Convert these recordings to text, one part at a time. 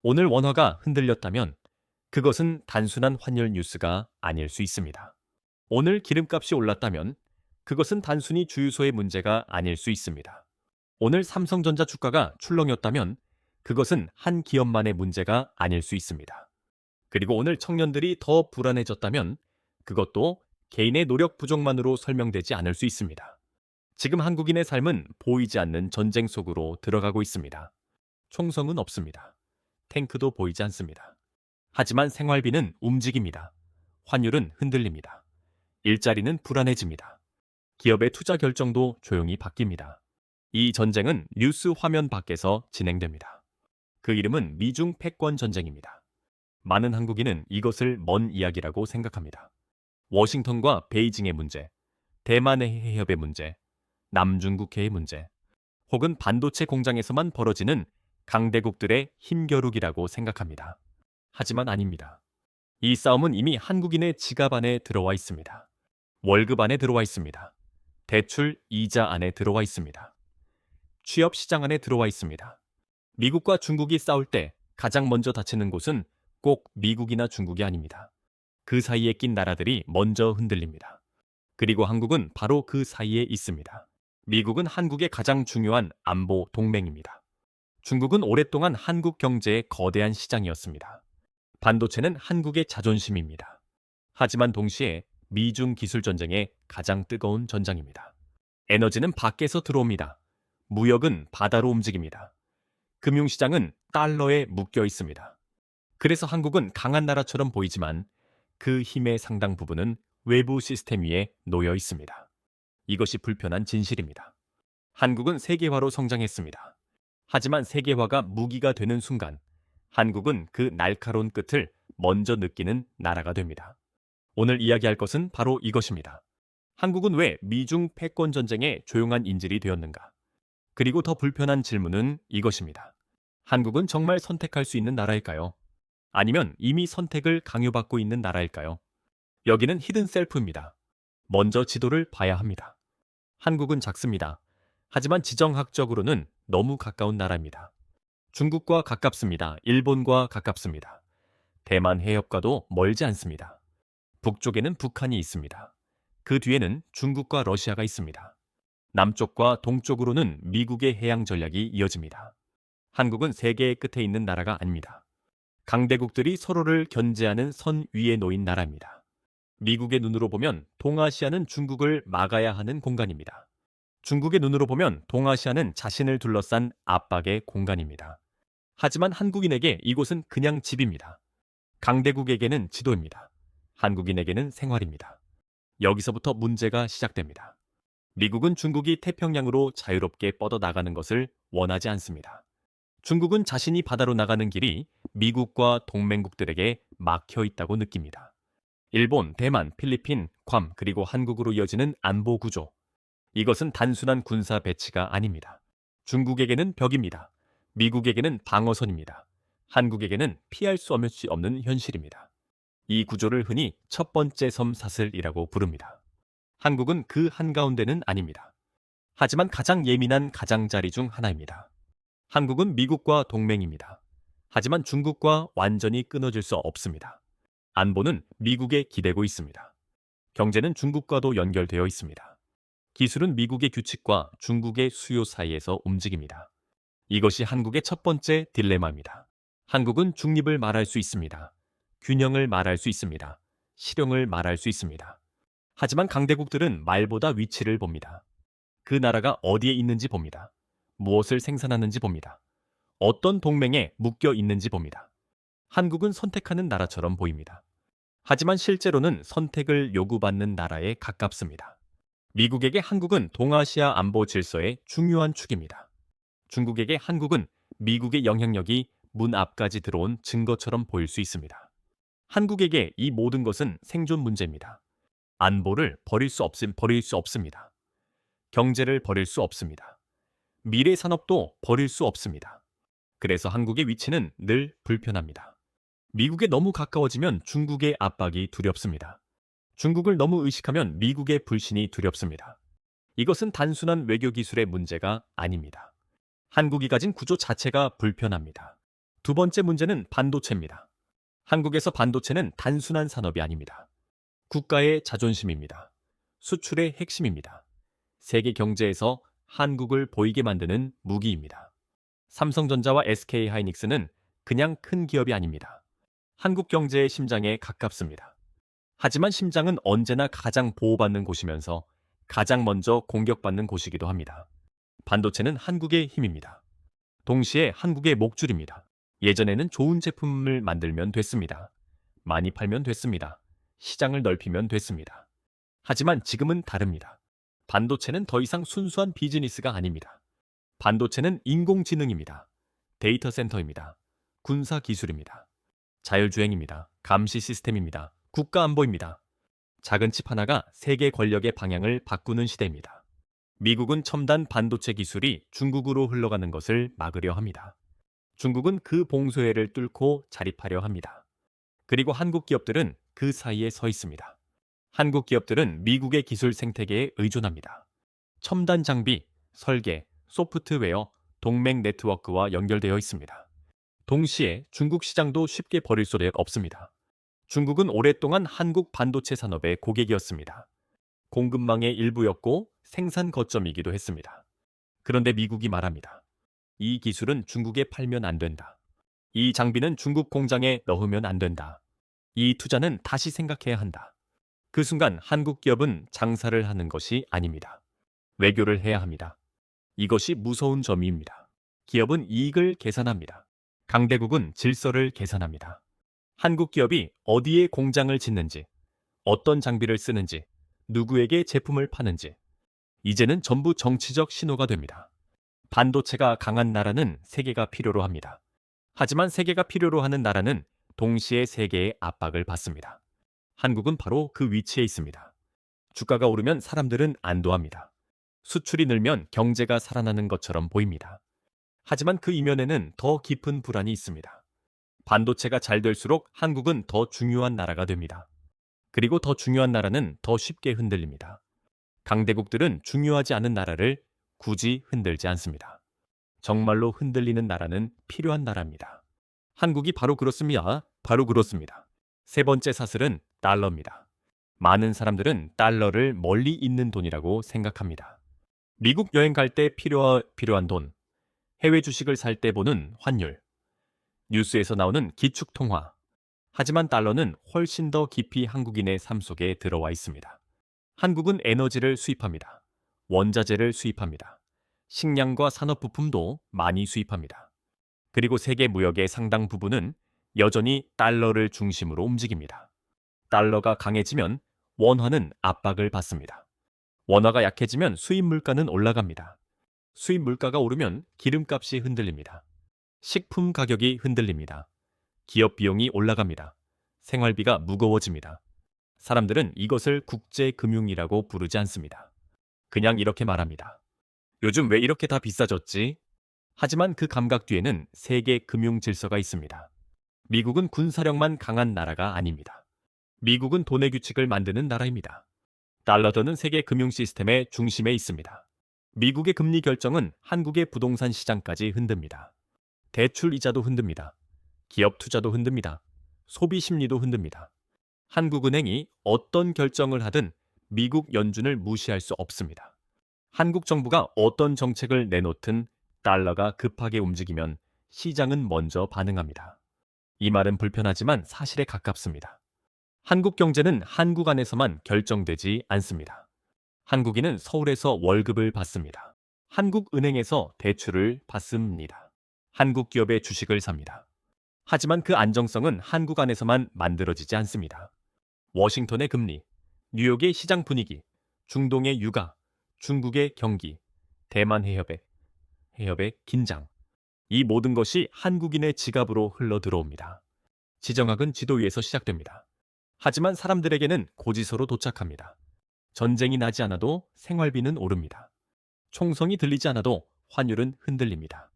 오늘 원화가 흔들렸다면 그것은 단순한 환율 뉴스가 아닐 수 있습니다. 오늘 기름값이 올랐다면 그것은 단순히 주유소의 문제가 아닐 수 있습니다. 오늘 삼성전자 주가가 출렁였다면 그것은 한 기업만의 문제가 아닐 수 있습니다. 그리고 오늘 청년들이 더 불안해졌다면 그것도 개인의 노력 부족만으로 설명되지 않을 수 있습니다. 지금 한국인의 삶은 보이지 않는 전쟁 속으로 들어가고 있습니다. 총성은 없습니다. 탱크도 보이지 않습니다. 하지만 생활비는 움직입니다. 환율은 흔들립니다. 일자리는 불안해집니다. 기업의 투자 결정도 조용히 바뀝니다. 이 전쟁은 뉴스 화면 밖에서 진행됩니다. 그 이름은 미중 패권 전쟁입니다. 많은 한국인은 이것을 먼 이야기라고 생각합니다. 워싱턴과 베이징의 문제, 대만의 해협의 문제, 남중국해의 문제, 혹은 반도체 공장에서만 벌어지는 강대국들의 힘겨루기라고 생각합니다. 하지만 아닙니다. 이 싸움은 이미 한국인의 지갑 안에 들어와 있습니다. 월급 안에 들어와 있습니다. 대출 이자 안에 들어와 있습니다. 취업 시장 안에 들어와 있습니다. 미국과 중국이 싸울 때 가장 먼저 다치는 곳은 꼭 미국이나 중국이 아닙니다. 그 사이에 낀 나라들이 먼저 흔들립니다. 그리고 한국은 바로 그 사이에 있습니다. 미국은 한국의 가장 중요한 안보 동맹입니다. 중국은 오랫동안 한국 경제의 거대한 시장이었습니다. 반도체는 한국의 자존심입니다. 하지만 동시에 미중 기술 전쟁의 가장 뜨거운 전장입니다. 에너지는 밖에서 들어옵니다. 무역은 바다로 움직입니다. 금융시장은 달러에 묶여 있습니다. 그래서 한국은 강한 나라처럼 보이지만 그 힘의 상당 부분은 외부 시스템 위에 놓여 있습니다. 이것이 불편한 진실입니다. 한국은 세계화로 성장했습니다. 하지만 세계화가 무기가 되는 순간 한국은 그 날카로운 끝을 먼저 느끼는 나라가 됩니다. 오늘 이야기할 것은 바로 이것입니다. 한국은 왜 미중 패권 전쟁의 조용한 인질이 되었는가? 그리고 더 불편한 질문은 이것입니다. 한국은 정말 선택할 수 있는 나라일까요? 아니면 이미 선택을 강요받고 있는 나라일까요? 여기는 히든 셀프입니다. 먼저 지도를 봐야 합니다. 한국은 작습니다. 하지만 지정학적으로는 너무 가까운 나라입니다. 중국과 가깝습니다. 일본과 가깝습니다. 대만 해협과도 멀지 않습니다. 북쪽에는 북한이 있습니다. 그 뒤에는 중국과 러시아가 있습니다. 남쪽과 동쪽으로는 미국의 해양 전략이 이어집니다. 한국은 세계의 끝에 있는 나라가 아닙니다. 강대국들이 서로를 견제하는 선 위에 놓인 나라입니다. 미국의 눈으로 보면 동아시아는 중국을 막아야 하는 공간입니다. 중국의 눈으로 보면 동아시아는 자신을 둘러싼 압박의 공간입니다. 하지만 한국인에게 이곳은 그냥 집입니다. 강대국에게는 지도입니다. 한국인에게는 생활입니다. 여기서부터 문제가 시작됩니다. 미국은 중국이 태평양으로 자유롭게 뻗어나가는 것을 원하지 않습니다. 중국은 자신이 바다로 나가는 길이 미국과 동맹국들에게 막혀 있다고 느낍니다. 일본, 대만, 필리핀, 괌, 그리고 한국으로 이어지는 안보 구조. 이것은 단순한 군사 배치가 아닙니다. 중국에게는 벽입니다. 미국에게는 방어선입니다. 한국에게는 피할 수 없는 현실입니다. 이 구조를 흔히 첫 번째 섬 사슬이라고 부릅니다. 한국은 그 한가운데는 아닙니다. 하지만 가장 예민한 가장자리 중 하나입니다. 한국은 미국과 동맹입니다. 하지만 중국과 완전히 끊어질 수 없습니다. 안보는 미국에 기대고 있습니다. 경제는 중국과도 연결되어 있습니다. 기술은 미국의 규칙과 중국의 수요 사이에서 움직입니다. 이것이 한국의 첫 번째 딜레마입니다. 한국은 중립을 말할 수 있습니다. 균형을 말할 수 있습니다. 실용을 말할 수 있습니다. 하지만 강대국들은 말보다 위치를 봅니다. 그 나라가 어디에 있는지 봅니다. 무엇을 생산하는지 봅니다. 어떤 동맹에 묶여 있는지 봅니다. 한국은 선택하는 나라처럼 보입니다. 하지만 실제로는 선택을 요구받는 나라에 가깝습니다. 미국에게 한국은 동아시아 안보 질서의 중요한 축입니다. 중국에게 한국은 미국의 영향력이 문 앞까지 들어온 증거처럼 보일 수 있습니다. 한국에게 이 모든 것은 생존 문제입니다. 안보를 버릴 수 없습니다. 경제를 버릴 수 없습니다. 미래 산업도 버릴 수 없습니다. 그래서 한국의 위치는 늘 불편합니다. 미국에 너무 가까워지면 중국의 압박이 두렵습니다. 중국을 너무 의식하면 미국의 불신이 두렵습니다. 이것은 단순한 외교 기술의 문제가 아닙니다. 한국이 가진 구조 자체가 불편합니다. 두 번째 문제는 반도체입니다. 한국에서 반도체는 단순한 산업이 아닙니다. 국가의 자존심입니다. 수출의 핵심입니다. 세계 경제에서 한국을 보이게 만드는 무기입니다. 삼성전자와 SK하이닉스는 그냥 큰 기업이 아닙니다. 한국 경제의 심장에 가깝습니다. 하지만 심장은 언제나 가장 보호받는 곳이면서 가장 먼저 공격받는 곳이기도 합니다. 반도체는 한국의 힘입니다. 동시에 한국의 목줄입니다. 예전에는 좋은 제품을 만들면 됐습니다. 많이 팔면 됐습니다. 시장을 넓히면 됐습니다. 하지만 지금은 다릅니다. 반도체는 더 이상 순수한 비즈니스가 아닙니다. 반도체는 인공지능입니다. 데이터 센터입니다. 군사 기술입니다. 자율주행입니다. 감시 시스템입니다. 국가 안보입니다. 작은 칩 하나가 세계 권력의 방향을 바꾸는 시대입니다. 미국은 첨단 반도체 기술이 중국으로 흘러가는 것을 막으려 합니다. 중국은 그 봉쇄를 뚫고 자립하려 합니다. 그리고 한국 기업들은 그 사이에 서 있습니다. 한국 기업들은 미국의 기술 생태계에 의존합니다. 첨단 장비, 설계, 소프트웨어, 동맹 네트워크와 연결되어 있습니다. 동시에 중국 시장도 쉽게 버릴 수 없습니다. 중국은 오랫동안 한국 반도체 산업의 고객이었습니다. 공급망의 일부였고 생산 거점이기도 했습니다. 그런데 미국이 말합니다. 이 기술은 중국에 팔면 안 된다. 이 장비는 중국 공장에 넣으면 안 된다. 이 투자는 다시 생각해야 한다. 그 순간 한국 기업은 장사를 하는 것이 아닙니다. 외교를 해야 합니다. 이것이 무서운 점입니다. 기업은 이익을 계산합니다. 강대국은 질서를 계산합니다. 한국 기업이 어디에 공장을 짓는지, 어떤 장비를 쓰는지, 누구에게 제품을 파는지, 이제는 전부 정치적 신호가 됩니다. 반도체가 강한 나라는 세계가 필요로 합니다. 하지만 세계가 필요로 하는 나라는 동시에 세계의 압박을 받습니다. 한국은 바로 그 위치에 있습니다. 주가가 오르면 사람들은 안도합니다. 수출이 늘면 경제가 살아나는 것처럼 보입니다. 하지만 그 이면에는 더 깊은 불안이 있습니다. 반도체가 잘 될수록 한국은 더 중요한 나라가 됩니다. 그리고 더 중요한 나라는 더 쉽게 흔들립니다. 강대국들은 중요하지 않은 나라를 굳이 흔들지 않습니다. 정말로 흔들리는 나라는 필요한 나라입니다. 한국이 바로 그렇습니다. 바로 그렇습니다. 세 번째 사슬은 달러입니다. 많은 사람들은 달러를 멀리 있는 돈이라고 생각합니다. 미국 여행 갈 때 필요한 돈, 해외 주식을 살 때 보는 환율, 뉴스에서 나오는 기축통화. 하지만 달러는 훨씬 더 깊이 한국인의 삶 속에 들어와 있습니다. 한국은 에너지를 수입합니다. 원자재를 수입합니다. 식량과 산업부품도 많이 수입합니다. 그리고 세계 무역의 상당 부분은 여전히 달러를 중심으로 움직입니다. 달러가 강해지면 원화는 압박을 받습니다. 원화가 약해지면 수입 물가는 올라갑니다. 수입 물가가 오르면 기름값이 흔들립니다. 식품 가격이 흔들립니다. 기업 비용이 올라갑니다. 생활비가 무거워집니다. 사람들은 이것을 국제금융이라고 부르지 않습니다. 그냥 이렇게 말합니다. 요즘 왜 이렇게 다 비싸졌지? 하지만 그 감각 뒤에는 세계 금융 질서가 있습니다. 미국은 군사력만 강한 나라가 아닙니다. 미국은 돈의 규칙을 만드는 나라입니다. 달러전은 세계 금융 시스템의 중심에 있습니다. 미국의 금리 결정은 한국의 부동산 시장까지 흔듭니다. 대출 이자도 흔듭니다. 기업 투자도 흔듭니다. 소비 심리도 흔듭니다. 한국은행이 어떤 결정을 하든 미국 연준을 무시할 수 없습니다. 한국 정부가 어떤 정책을 내놓든 달러가 급하게 움직이면 시장은 먼저 반응합니다. 이 말은 불편하지만 사실에 가깝습니다. 한국 경제는 한국 안에서만 결정되지 않습니다. 한국인은 서울에서 월급을 받습니다. 한국은행에서 대출을 받습니다. 한국 기업의 주식을 삽니다. 하지만 그 안정성은 한국 안에서만 만들어지지 않습니다. 워싱턴의 금리, 뉴욕의 시장 분위기, 중동의 유가, 중국의 경기, 대만 해협의 긴장. 이 모든 것이 한국인의 지갑으로 흘러 들어옵니다. 지정학은 지도 위에서 시작됩니다. 하지만 사람들에게는 고지서로 도착합니다. 전쟁이 나지 않아도 생활비는 오릅니다. 총성이 들리지 않아도 환율은 흔들립니다.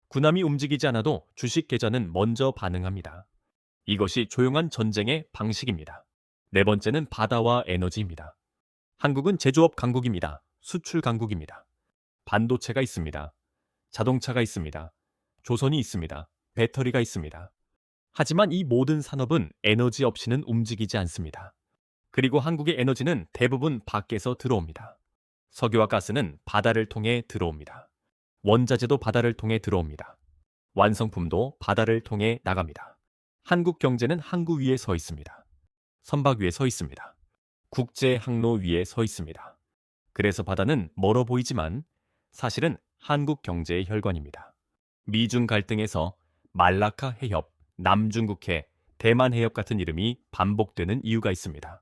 군함이 움직이지 않아도 주식 계좌는 먼저 반응합니다. 이것이 조용한 전쟁의 방식입니다. 네 번째는 바다와 에너지입니다. 한국은 제조업 강국입니다. 수출 강국입니다. 반도체가 있습니다. 자동차가 있습니다. 조선이 있습니다. 배터리가 있습니다. 하지만 이 모든 산업은 에너지 없이는 움직이지 않습니다. 그리고 한국의 에너지는 대부분 밖에서 들어옵니다. 석유와 가스는 바다를 통해 들어옵니다. 원자재도 바다를 통해 들어옵니다. 완성품도 바다를 통해 나갑니다. 한국 경제는 항구 위에 서 있습니다. 선박 위에 서 있습니다. 국제 항로 위에 서 있습니다. 그래서 바다는 멀어 보이지만 사실은 한국 경제의 혈관입니다. 미중 갈등에서 말라카 해협, 남중국해, 대만 해협 같은 이름이 반복되는 이유가 있습니다.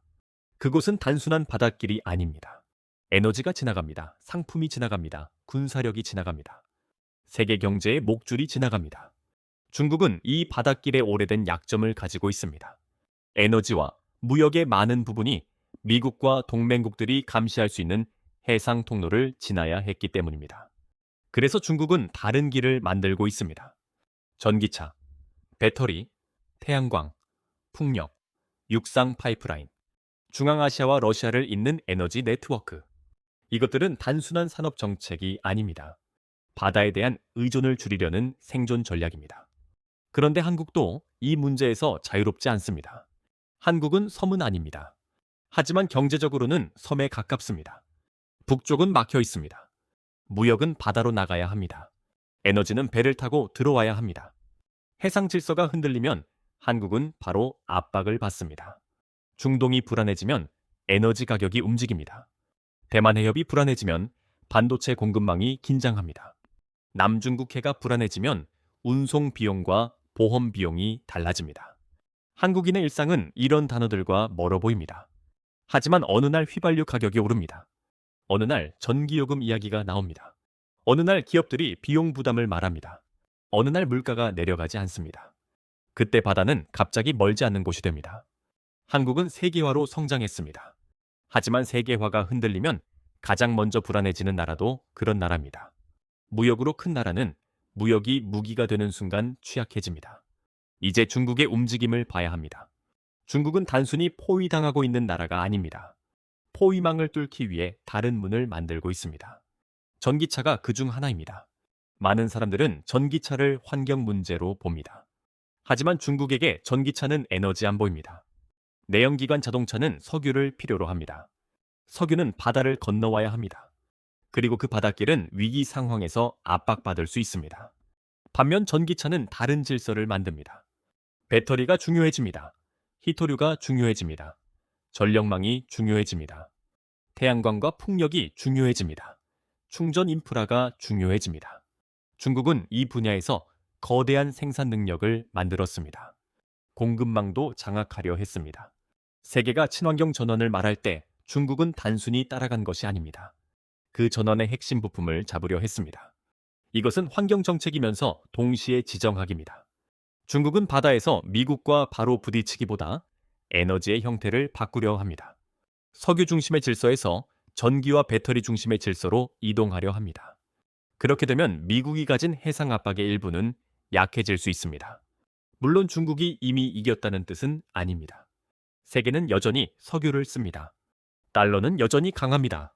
그곳은 단순한 바닷길이 아닙니다. 에너지가 지나갑니다. 상품이 지나갑니다. 군사력이 지나갑니다. 세계 경제의 목줄이 지나갑니다. 중국은 이 바닷길에 오래된 약점을 가지고 있습니다. 에너지와 무역의 많은 부분이 미국과 동맹국들이 감시할 수 있는 해상 통로를 지나야 했기 때문입니다. 그래서 중국은 다른 길을 만들고 있습니다. 전기차, 배터리, 태양광, 풍력, 육상 파이프라인, 중앙아시아와 러시아를 잇는 에너지 네트워크. 이것들은 단순한 산업 정책이 아닙니다. 바다에 대한 의존을 줄이려는 생존 전략입니다. 그런데 한국도 이 문제에서 자유롭지 않습니다. 한국은 섬은 아닙니다. 하지만 경제적으로는 섬에 가깝습니다. 북쪽은 막혀 있습니다. 무역은 바다로 나가야 합니다. 에너지는 배를 타고 들어와야 합니다. 해상 질서가 흔들리면 한국은 바로 압박을 받습니다. 중동이 불안해지면 에너지 가격이 움직입니다. 대만 해협이 불안해지면 반도체 공급망이 긴장합니다. 남중국해가 불안해지면 운송 비용과 보험 비용이 달라집니다. 한국인의 일상은 이런 단어들과 멀어 보입니다. 하지만 어느 날 휘발유 가격이 오릅니다. 어느 날 전기요금 이야기가 나옵니다. 어느 날 기업들이 비용 부담을 말합니다. 어느 날 물가가 내려가지 않습니다. 그때 바다는 갑자기 멀지 않는 곳이 됩니다. 한국은 세계화로 성장했습니다. 하지만 세계화가 흔들리면 가장 먼저 불안해지는 나라도 그런 나라입니다. 무역으로 큰 나라는 무역이 무기가 되는 순간 취약해집니다. 이제 중국의 움직임을 봐야 합니다. 중국은 단순히 포위당하고 있는 나라가 아닙니다. 포위망을 뚫기 위해 다른 문을 만들고 있습니다. 전기차가 그 중 하나입니다. 많은 사람들은 전기차를 환경 문제로 봅니다. 하지만 중국에게 전기차는 에너지 안보입니다. 내연기관 자동차는 석유를 필요로 합니다. 석유는 바다를 건너와야 합니다. 그리고 그 바닷길은 위기 상황에서 압박받을 수 있습니다. 반면 전기차는 다른 질서를 만듭니다. 배터리가 중요해집니다. 히토류가 중요해집니다. 전력망이 중요해집니다. 태양광과 풍력이 중요해집니다. 충전 인프라가 중요해집니다. 중국은 이 분야에서 거대한 생산 능력을 만들었습니다. 공급망도 장악하려 했습니다. 세계가 친환경 전환을 말할 때 중국은 단순히 따라간 것이 아닙니다. 그 전환의 핵심 부품을 잡으려 했습니다. 이것은 환경 정책이면서 동시에 지정학입니다. 중국은 바다에서 미국과 바로 부딪히기보다 에너지의 형태를 바꾸려 합니다. 석유 중심의 질서에서 전기와 배터리 중심의 질서로 이동하려 합니다. 그렇게 되면 미국이 가진 해상 압박의 일부는 약해질 수 있습니다. 물론 중국이 이미 이겼다는 뜻은 아닙니다. 세계는 여전히 석유를 씁니다. 달러는 여전히 강합니다.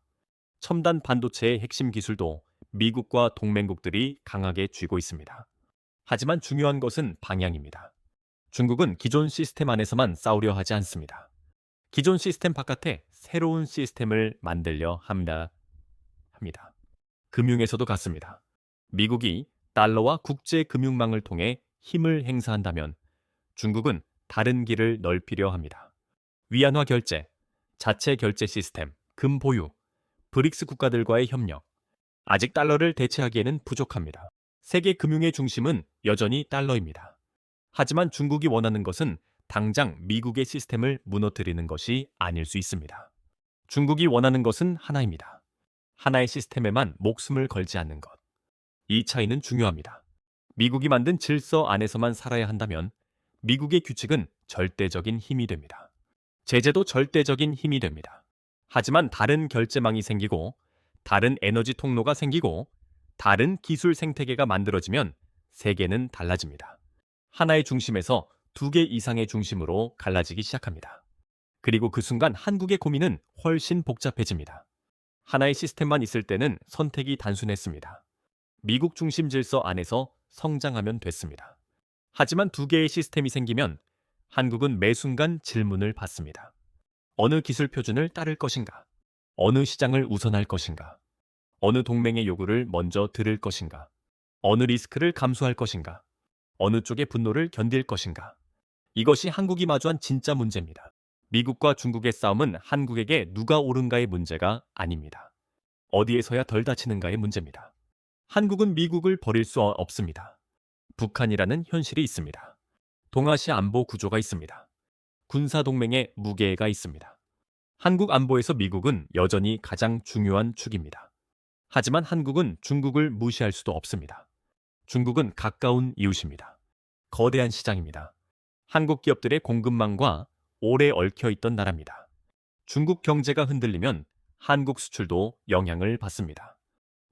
첨단 반도체의 핵심 기술도 미국과 동맹국들이 강하게 쥐고 있습니다. 하지만 중요한 것은 방향입니다. 중국은 기존 시스템 안에서만 싸우려 하지 않습니다. 기존 시스템 바깥에 새로운 시스템을 만들려 합니다. 금융에서도 같습니다. 미국이 달러와 국제 금융망을 통해 힘을 행사한다면 중국은 다른 길을 넓히려 합니다. 위안화 결제, 자체 결제 시스템, 금 보유, 브릭스 국가들과의 협력. 아직 달러를 대체하기에는 부족합니다. 세계 금융의 중심은 여전히 달러입니다. 하지만 중국이 원하는 것은 당장 미국의 시스템을 무너뜨리는 것이 아닐 수 있습니다. 중국이 원하는 것은 하나입니다. 하나의 시스템에만 목숨을 걸지 않는 것. 이 차이는 중요합니다. 미국이 만든 질서 안에서만 살아야 한다면 미국의 규칙은 절대적인 힘이 됩니다. 제재도 절대적인 힘이 됩니다. 하지만 다른 결제망이 생기고 다른 에너지 통로가 생기고 다른 기술 생태계가 만들어지면 세계는 달라집니다. 하나의 중심에서 두 개 이상의 중심으로 갈라지기 시작합니다. 그리고 그 순간 한국의 고민은 훨씬 복잡해집니다. 하나의 시스템만 있을 때는 선택이 단순했습니다. 미국 중심 질서 안에서 성장하면 됐습니다. 하지만 두 개의 시스템이 생기면 한국은 매 순간 질문을 받습니다. 어느 기술 표준을 따를 것인가? 어느 시장을 우선할 것인가? 어느 동맹의 요구를 먼저 들을 것인가? 어느 리스크를 감수할 것인가? 어느 쪽의 분노를 견딜 것인가? 이것이 한국이 마주한 진짜 문제입니다. 미국과 중국의 싸움은 한국에게 누가 옳은가의 문제가 아닙니다. 어디에서야 덜 다치는가의 문제입니다. 한국은 미국을 버릴 수 없습니다. 북한이라는 현실이 있습니다. 동아시아 안보 구조가 있습니다. 군사동맹의 무게가 있습니다. 한국 안보에서 미국은 여전히 가장 중요한 축입니다. 하지만 한국은 중국을 무시할 수도 없습니다. 중국은 가까운 이웃입니다. 거대한 시장입니다. 한국 기업들의 공급망과 오래 얽혀 있던 나라입니다. 중국 경제가 흔들리면 한국 수출도 영향을 받습니다.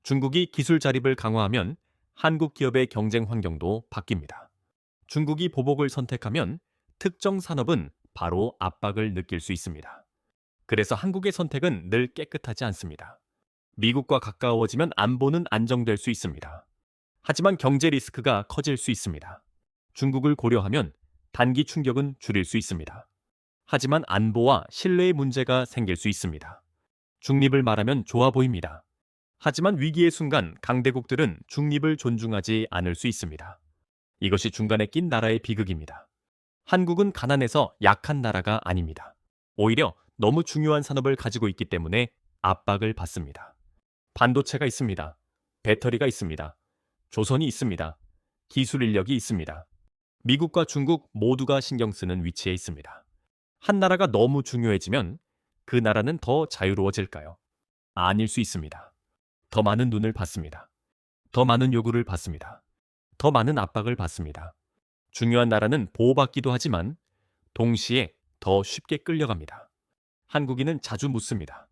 중국이 기술 자립을 강화하면 한국 기업의 경쟁 환경도 바뀝니다. 중국이 보복을 선택하면 특정 산업은 바로 압박을 느낄 수 있습니다. 그래서 한국의 선택은 늘 깨끗하지 않습니다. 미국과 가까워지면 안보는 안정될 수 있습니다. 하지만 경제 리스크가 커질 수 있습니다. 중국을 고려하면 단기 충격은 줄일 수 있습니다. 하지만 안보와 신뢰의 문제가 생길 수 있습니다. 중립을 말하면 좋아 보입니다. 하지만 위기의 순간 강대국들은 중립을 존중하지 않을 수 있습니다. 이것이 중간에 낀 나라의 비극입니다. 한국은 가난해서 약한 나라가 아닙니다. 오히려 너무 중요한 산업을 가지고 있기 때문에 압박을 받습니다. 반도체가 있습니다. 배터리가 있습니다. 조선이 있습니다. 기술 인력이 있습니다. 미국과 중국 모두가 신경 쓰는 위치에 있습니다. 한 나라가 너무 중요해지면 그 나라는 더 자유로워질까요? 아닐 수 있습니다. 더 많은 눈을 받습니다. 더 많은 요구를 받습니다. 더 많은 압박을 받습니다. 중요한 나라는 보호받기도 하지만 동시에 더 쉽게 끌려갑니다. 한국인은 자주 묻습니다.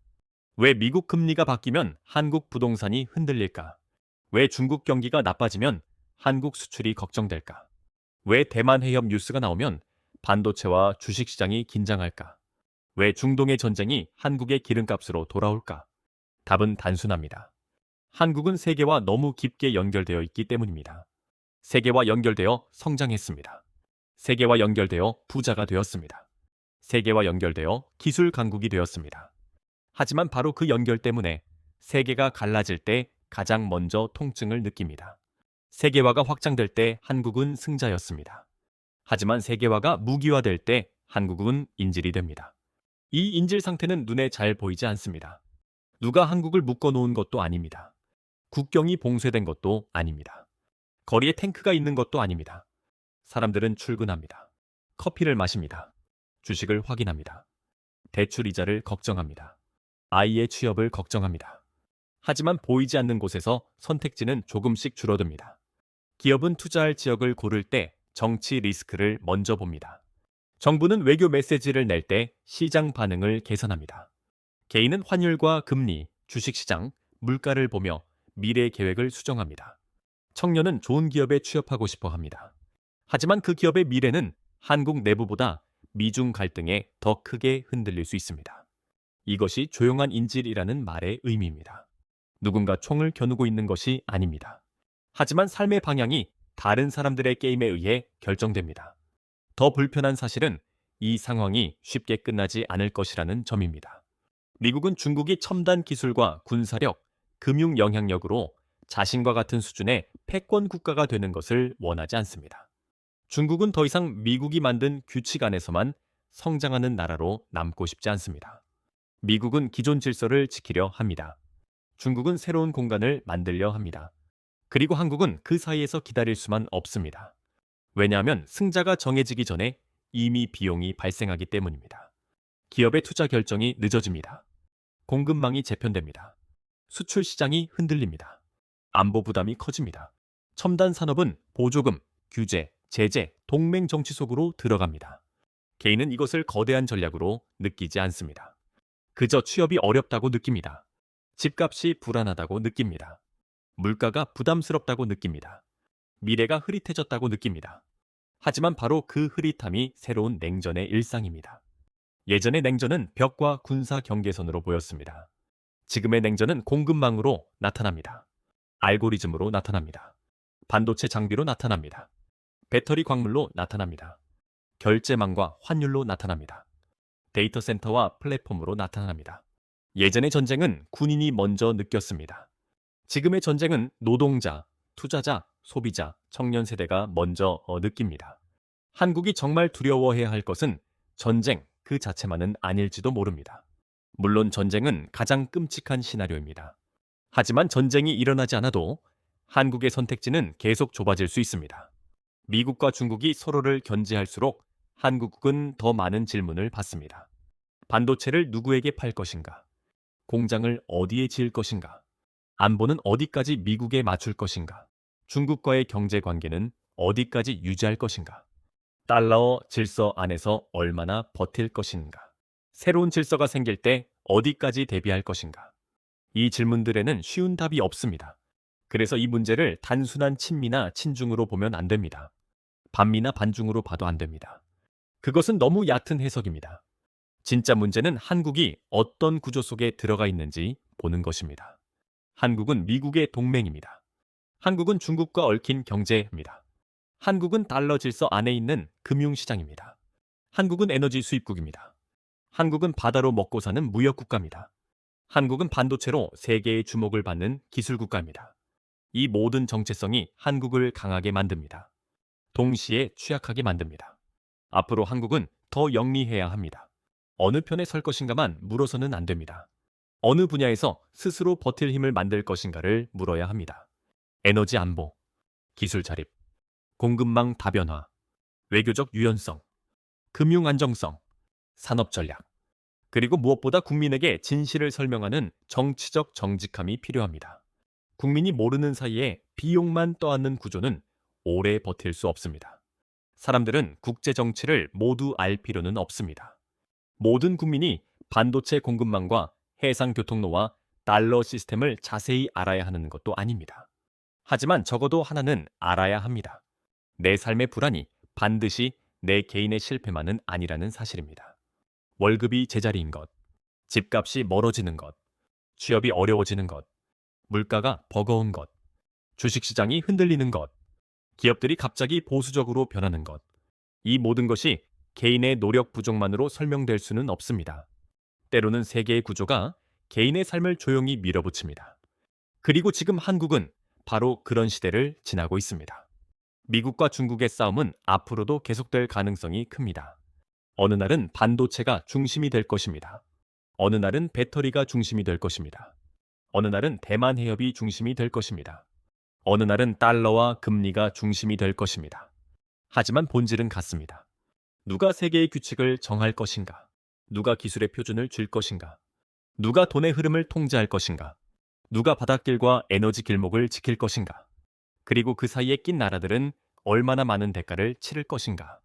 왜 미국 금리가 바뀌면 한국 부동산이 흔들릴까? 왜 중국 경기가 나빠지면 한국 수출이 걱정될까? 왜 대만 해협 뉴스가 나오면 반도체와 주식시장이 긴장할까? 왜 중동의 전쟁이 한국의 기름값으로 돌아올까? 답은 단순합니다. 한국은 세계와 너무 깊게 연결되어 있기 때문입니다. 세계와 연결되어 성장했습니다. 세계와 연결되어 부자가 되었습니다. 세계와 연결되어 기술 강국이 되었습니다. 하지만 바로 그 연결 때문에 세계가 갈라질 때 가장 먼저 통증을 느낍니다. 세계화가 확장될 때 한국은 승자였습니다. 하지만 세계화가 무기화될 때 한국은 인질이 됩니다. 이 인질 상태는 눈에 잘 보이지 않습니다. 누가 한국을 묶어놓은 것도 아닙니다. 국경이 봉쇄된 것도 아닙니다. 거리에 탱크가 있는 것도 아닙니다. 사람들은 출근합니다. 커피를 마십니다. 주식을 확인합니다. 대출 이자를 걱정합니다. 아이의 취업을 걱정합니다. 하지만 보이지 않는 곳에서 선택지는 조금씩 줄어듭니다. 기업은 투자할 지역을 고를 때 정치 리스크를 먼저 봅니다. 정부는 외교 메시지를 낼 때 시장 반응을 계산합니다. 개인은 환율과 금리, 주식시장, 물가를 보며 미래 계획을 수정합니다. 청년은 좋은 기업에 취업하고 싶어 합니다. 하지만 그 기업의 미래는 한국 내부보다 미중 갈등에 더 크게 흔들릴 수 있습니다. 이것이 조용한 인질이라는 말의 의미입니다. 누군가 총을 겨누고 있는 것이 아닙니다. 하지만 삶의 방향이 다른 사람들의 게임에 의해 결정됩니다. 더 불편한 사실은 이 상황이 쉽게 끝나지 않을 것이라는 점입니다. 미국은 중국이 첨단 기술과 군사력, 금융 영향력으로 자신과 같은 수준의 패권 국가가 되는 것을 원하지 않습니다. 중국은 더 이상 미국이 만든 규칙 안에서만 성장하는 나라로 남고 싶지 않습니다. 미국은 기존 질서를 지키려 합니다. 중국은 새로운 공간을 만들려 합니다. 그리고 한국은 그 사이에서 기다릴 수만 없습니다. 왜냐하면 승자가 정해지기 전에 이미 비용이 발생하기 때문입니다. 기업의 투자 결정이 늦어집니다. 공급망이 재편됩니다. 수출 시장이 흔들립니다. 안보 부담이 커집니다. 첨단 산업은 보조금, 규제, 제재, 동맹 정치 속으로 들어갑니다. 개인은 이것을 거대한 전략으로 느끼지 않습니다. 그저 취업이 어렵다고 느낍니다. 집값이 불안하다고 느낍니다. 물가가 부담스럽다고 느낍니다. 미래가 흐릿해졌다고 느낍니다. 하지만 바로 그 흐릿함이 새로운 냉전의 일상입니다. 예전의 냉전은 벽과 군사 경계선으로 보였습니다. 지금의 냉전은 공급망으로 나타납니다. 알고리즘으로 나타납니다. 반도체 장비로 나타납니다. 배터리 광물로 나타납니다. 결제망과 환율로 나타납니다. 데이터 센터와 플랫폼으로 나타납니다. 예전의 전쟁은 군인이 먼저 느꼈습니다. 지금의 전쟁은 노동자, 투자자, 소비자, 청년 세대가 먼저 느낍니다. 한국이 정말 두려워해야 할 것은 전쟁 그 자체만은 아닐지도 모릅니다. 물론 전쟁은 가장 끔찍한 시나리오입니다. 하지만 전쟁이 일어나지 않아도 한국의 선택지는 계속 좁아질 수 있습니다. 미국과 중국이 서로를 견제할수록 한국은 더 많은 질문을 받습니다. 반도체를 누구에게 팔 것인가? 공장을 어디에 지을 것인가? 안보는 어디까지 미국에 맞출 것인가? 중국과의 경제 관계는 어디까지 유지할 것인가? 달러 질서 안에서 얼마나 버틸 것인가? 새로운 질서가 생길 때 어디까지 대비할 것인가? 이 질문들에는 쉬운 답이 없습니다. 그래서 이 문제를 단순한 친미나 친중으로 보면 안 됩니다. 반미나 반중으로 봐도 안 됩니다. 그것은 너무 얕은 해석입니다. 진짜 문제는 한국이 어떤 구조 속에 들어가 있는지 보는 것입니다. 한국은 미국의 동맹입니다. 한국은 중국과 얽힌 경제입니다. 한국은 달러 질서 안에 있는 금융시장입니다. 한국은 에너지 수입국입니다. 한국은 바다로 먹고 사는 무역국가입니다. 한국은 반도체로 세계의 주목을 받는 기술국가입니다. 이 모든 정체성이 한국을 강하게 만듭니다. 동시에 취약하게 만듭니다. 앞으로 한국은 더 영리해야 합니다. 어느 편에 설 것인가만 물어서는 안 됩니다. 어느 분야에서 스스로 버틸 힘을 만들 것인가를 물어야 합니다. 에너지 안보, 기술 자립, 공급망 다변화, 외교적 유연성, 금융 안정성, 산업 전략, 그리고 무엇보다 국민에게 진실을 설명하는 정치적 정직함이 필요합니다. 국민이 모르는 사이에 비용만 떠안는 구조는 오래 버틸 수 없습니다. 사람들은 국제 정치를 모두 알 필요는 없습니다. 모든 국민이 반도체 공급망과 해상 교통로와 달러 시스템을 자세히 알아야 하는 것도 아닙니다. 하지만 적어도 하나는 알아야 합니다. 내 삶의 불안이 반드시 내 개인의 실패만은 아니라는 사실입니다. 월급이 제자리인 것, 집값이 멀어지는 것, 취업이 어려워지는 것, 물가가 버거운 것, 주식시장이 흔들리는 것, 기업들이 갑자기 보수적으로 변하는 것, 이 모든 것이 개인의 노력 부족만으로 설명될 수는 없습니다. 때로는 세계의 구조가 개인의 삶을 조용히 밀어붙입니다. 그리고 지금 한국은 바로 그런 시대를 지나고 있습니다. 미국과 중국의 싸움은 앞으로도 계속될 가능성이 큽니다. 어느 날은 반도체가 중심이 될 것입니다. 어느 날은 배터리가 중심이 될 것입니다. 어느 날은 대만 해협이 중심이 될 것입니다. 어느 날은 달러와 금리가 중심이 될 것입니다. 하지만 본질은 같습니다. 누가 세계의 규칙을 정할 것인가? 누가 기술의 표준을 줄 것인가? 누가 돈의 흐름을 통제할 것인가? 누가 바닷길과 에너지 길목을 지킬 것인가? 그리고 그 사이에 낀 나라들은 얼마나 많은 대가를 치를 것인가?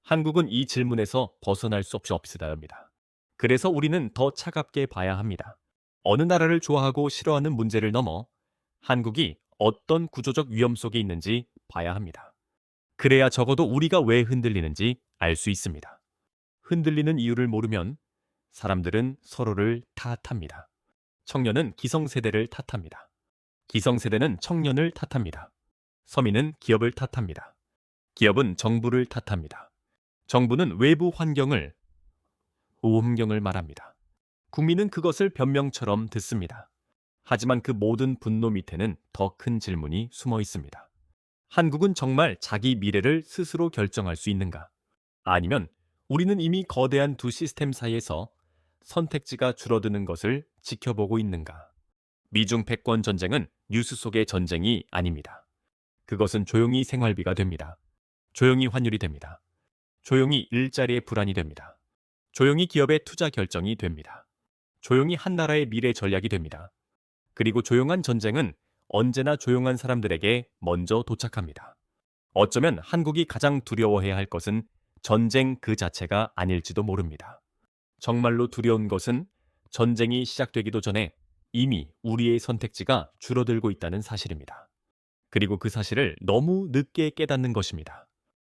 한국은 이 질문에서 벗어날 수 없이 없어야 합니다. 그래서 우리는 더 차갑게 봐야 합니다. 어느 나라를 좋아하고 싫어하는 문제를 넘어 한국이 어떤 구조적 위험 속에 있는지 봐야 합니다. 그래야 적어도 우리가 왜 흔들리는지 알 수 있습니다. 흔들리는 이유를 모르면 사람들은 서로를 탓합니다. 청년은 기성세대를 탓합니다. 기성세대는 청년을 탓합니다. 서민은 기업을 탓합니다. 기업은 정부를 탓합니다. 정부는 외부 오음경을 말합니다. 국민은 그것을 변명처럼 듣습니다. 하지만 그 모든 분노 밑에는 더 큰 질문이 숨어 있습니다. 한국은 정말 자기 미래를 스스로 결정할 수 있는가? 아니면 우리는 이미 거대한 두 시스템 사이에서 선택지가 줄어드는 것을 지켜보고 있는가? 미중 패권 전쟁은 뉴스 속의 전쟁이 아닙니다. 그것은 조용히 생활비가 됩니다. 조용히 환율이 됩니다. 조용히 일자리의 불안이 됩니다. 조용히 기업의 투자 결정이 됩니다. 조용히 한 나라의 미래 전략이 됩니다. 그리고 조용한 전쟁은 언제나 조용한 사람들에게 먼저 도착합니다. 어쩌면 한국이 가장 두려워해야 할 것은 전쟁 그 자체가 아닐지도 모릅니다. 정말로 두려운 것은 전쟁이 시작되기도 전에 이미 우리의 선택지가 줄어들고 있다는 사실입니다. 그리고 그 사실을 너무 늦게 깨닫는 것입니다.